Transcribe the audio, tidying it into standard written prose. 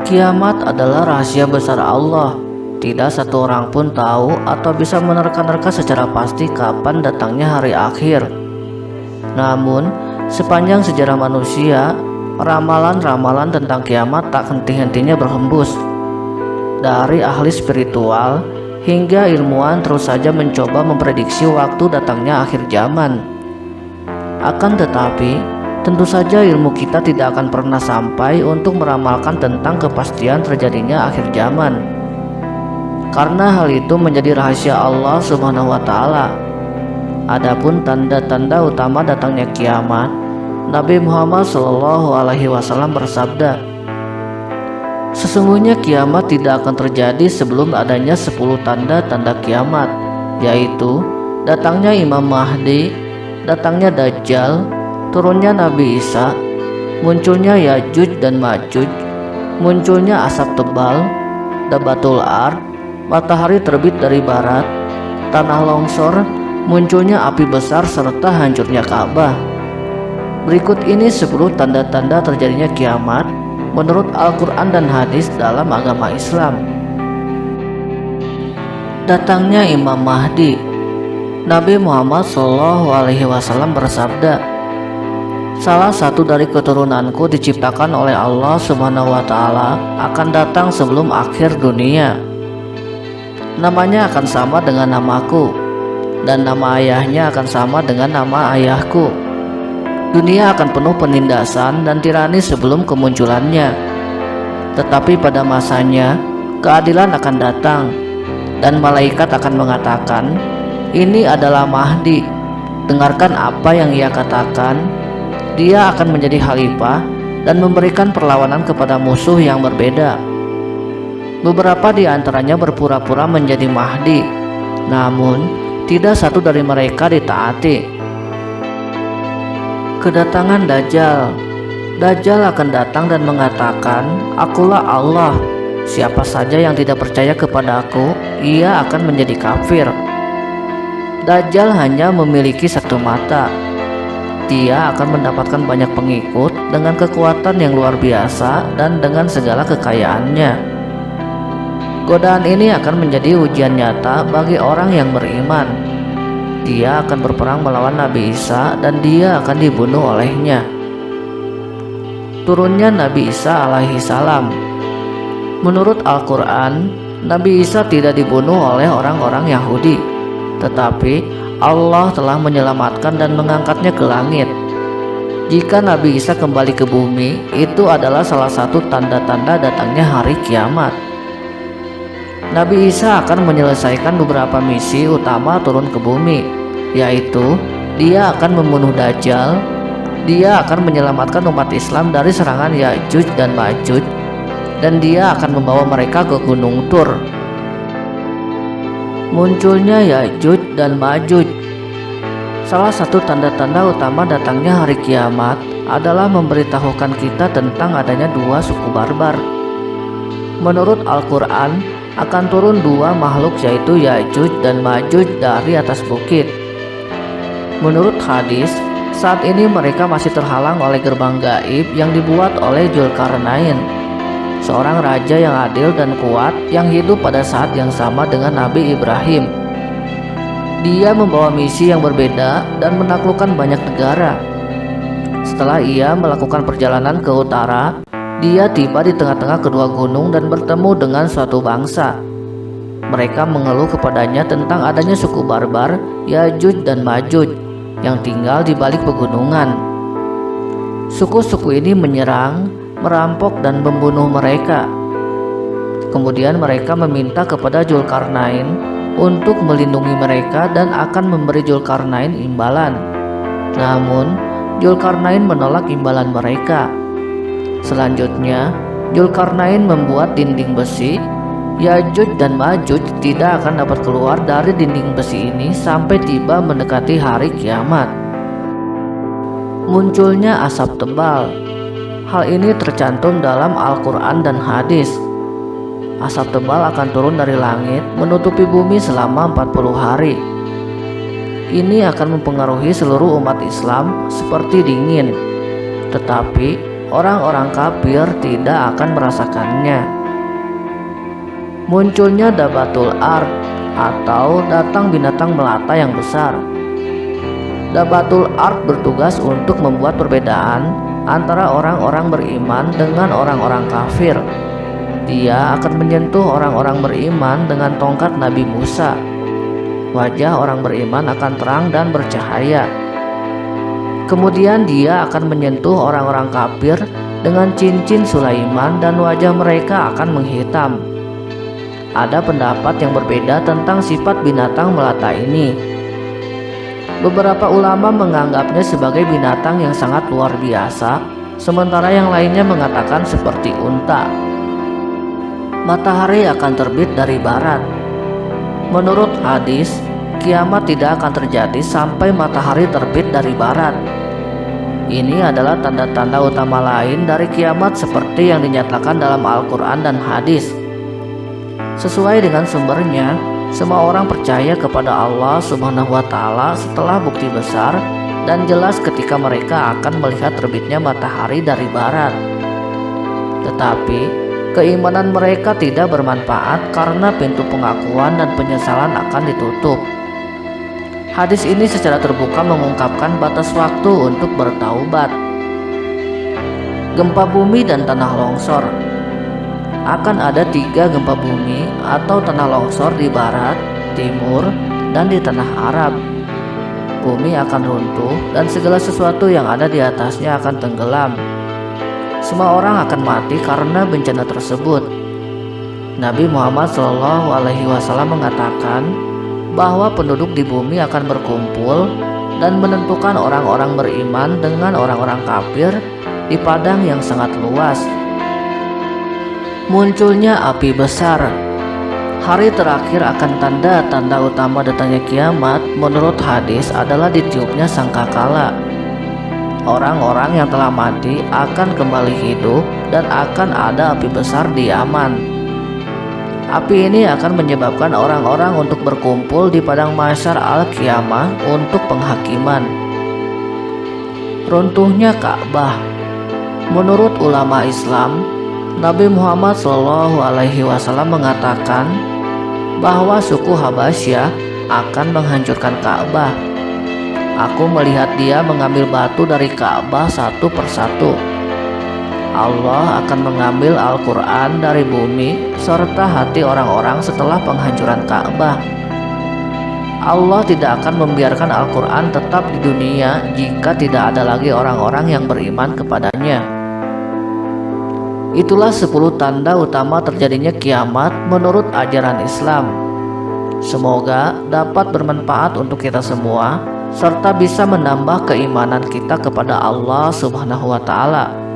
Kiamat adalah rahasia besar Allah. Tidak satu orang pun tahu atau bisa menerka-nerka secara pasti kapan datangnya hari akhir. Namun, sepanjang sejarah manusia, ramalan-ramalan tentang kiamat tak henti-hentinya berhembus. Dari ahli spiritual hingga ilmuwan terus saja mencoba memprediksi waktu datangnya akhir zaman. Akan tetapi, tentu saja ilmu kita tidak akan pernah sampai untuk meramalkan tentang kepastian terjadinya akhir zaman. Karena hal itu menjadi rahasia Allah Subhanahu wa taala. Adapun tanda-tanda utama datangnya kiamat, Nabi Muhammad SAW bersabda, "Sesungguhnya kiamat tidak akan terjadi sebelum adanya 10 tanda-tanda kiamat, yaitu datangnya Imam Mahdi, datangnya Dajjal, turunnya Nabi Isa, munculnya Yajuj dan Majuj, munculnya asap tebal, Dabatul Ard, matahari terbit dari barat, tanah longsor, munculnya api besar serta hancurnya Ka'bah." Berikut ini 10 tanda-tanda terjadinya kiamat menurut Al-Quran dan hadis dalam agama Islam. Datangnya Imam Mahdi. Nabi Muhammad SAW bersabda, "Salah satu dari keturunanku diciptakan oleh Allah Subhanahu wa taala akan datang sebelum akhir dunia. Namanya akan sama dengan namaku, dan nama ayahnya akan sama dengan nama ayahku. Dunia akan penuh penindasan dan tirani sebelum kemunculannya. Tetapi pada masanya, keadilan akan datang, dan malaikat akan mengatakan, 'Ini adalah Mahdi. Dengarkan apa yang ia katakan. Dia akan menjadi khalifah dan memberikan perlawanan kepada musuh yang berbeda.' Beberapa di antaranya berpura-pura menjadi Mahdi, namun tidak satu dari mereka ditaati. Kedatangan Dajjal. Dajjal akan datang dan mengatakan, 'Akulah Allah. Siapa saja yang tidak percaya kepada aku, ia akan menjadi kafir.' Dajjal hanya memiliki satu mata. Dia akan mendapatkan banyak pengikut dengan kekuatan yang luar biasa dan dengan segala kekayaannya. Godaan ini akan menjadi ujian nyata bagi orang yang beriman. Dia akan berperang melawan Nabi Isa dan dia akan dibunuh olehnya." Turunnya Nabi Isa alaihi salam. Menurut Al-Quran, Nabi Isa tidak dibunuh oleh orang-orang Yahudi, tetapi Allah telah menyelamatkan dan mengangkatnya ke langit. Jika Nabi Isa kembali ke bumi, itu adalah salah satu tanda-tanda datangnya hari kiamat. Nabi Isa akan menyelesaikan beberapa misi utama turun ke bumi, yaitu dia akan membunuh Dajjal, dia akan menyelamatkan umat Islam dari serangan Yajuj dan Majuj, dan dia akan membawa mereka ke Gunung Tur. Munculnya Yajuj dan Majuj. Salah satu tanda-tanda utama datangnya hari kiamat adalah memberitahukan kita tentang adanya 2 suku barbar. Menurut Al-Quran, akan turun 2 makhluk yaitu Yajuj dan Majuj dari atas bukit. Menurut hadis, saat ini mereka masih terhalang oleh gerbang gaib yang dibuat oleh Dzulkarnain, seorang raja yang adil dan kuat yang hidup pada saat yang sama dengan Nabi Ibrahim. Dia membawa misi yang berbeda dan menaklukkan banyak negara. Setelah ia melakukan perjalanan ke utara, dia tiba di tengah-tengah kedua gunung dan bertemu dengan suatu bangsa. Mereka mengeluh kepadanya tentang adanya suku barbar Yajuj dan Majuj yang tinggal di balik pegunungan. Suku-suku ini menyerang, merampok dan membunuh mereka. Kemudian mereka meminta kepada Dzulkarnain untuk melindungi mereka dan akan memberi Dzulkarnain imbalan. Namun Dzulkarnain menolak imbalan mereka. Selanjutnya, Dzulkarnain membuat dinding besi. Yajuj dan Majuj tidak akan dapat keluar dari dinding besi ini sampai tiba mendekati hari kiamat. Munculnya asap tebal. Hal ini tercantum dalam Al-Quran dan hadis. Asap tebal akan turun dari langit menutupi bumi selama 40 hari. Ini akan mempengaruhi seluruh umat Islam seperti dingin. Tetapi orang-orang kafir tidak akan merasakannya. Munculnya dabatul ard atau datang binatang melata yang besar. Dabatul ard bertugas untuk membuat perbedaan antara orang-orang beriman dengan orang-orang kafir. Dia akan menyentuh orang-orang beriman dengan tongkat Nabi Musa. Wajah orang beriman akan terang dan bercahaya. Kemudian dia akan menyentuh orang-orang kafir dengan cincin Sulaiman dan wajah mereka akan menghitam. Ada pendapat yang berbeda tentang sifat binatang melata ini. Beberapa ulama menganggapnya sebagai binatang yang sangat luar biasa, sementara yang lainnya mengatakan seperti unta. Matahari akan terbit dari barat. Menurut hadis, kiamat tidak akan terjadi sampai matahari terbit dari barat. Ini adalah tanda-tanda utama lain dari kiamat seperti yang dinyatakan dalam Al-Quran dan hadis. Sesuai dengan sumbernya, semua orang percaya kepada Allah Subhanahu wa Ta'ala setelah bukti besar dan jelas ketika mereka akan melihat terbitnya matahari dari barat. Tetapi keimanan mereka tidak bermanfaat karena pintu pengakuan dan penyesalan akan ditutup. Hadis ini secara terbuka mengungkapkan batas waktu untuk bertaubat. Gempa bumi dan tanah longsor. Akan ada 3 gempa bumi atau tanah longsor di barat, timur, dan di tanah Arab. Bumi akan runtuh dan segala sesuatu yang ada di atasnya akan tenggelam. Semua orang akan mati karena bencana tersebut. Nabi Muhammad SAW mengatakan bahwa penduduk di bumi akan berkumpul dan menentukan orang-orang beriman dengan orang-orang kafir di padang yang sangat luas. Munculnya api besar. Hari terakhir akan tanda-tanda utama datangnya kiamat menurut hadis adalah ditiupnya sangkakala. Orang-orang yang telah mati akan kembali hidup dan akan ada api besar di Yaman. Api ini akan menyebabkan orang-orang untuk berkumpul di padang mahsyar al-qiyamah untuk penghakiman. Runtuhnya Ka'bah. Menurut ulama Islam, Nabi Muhammad SAW mengatakan bahwa suku Habasyah akan menghancurkan Ka'bah. Aku melihat dia mengambil batu dari Ka'bah satu persatu. Allah akan mengambil Al-Quran dari bumi serta hati orang-orang setelah penghancuran Ka'bah. Allah tidak akan membiarkan Al-Quran tetap di dunia jika tidak ada lagi orang-orang yang beriman kepadanya. Itulah 10 tanda utama terjadinya kiamat menurut ajaran Islam. Semoga dapat bermanfaat untuk kita semua serta bisa menambah keimanan kita kepada Allah Subhanahu wa Ta'ala.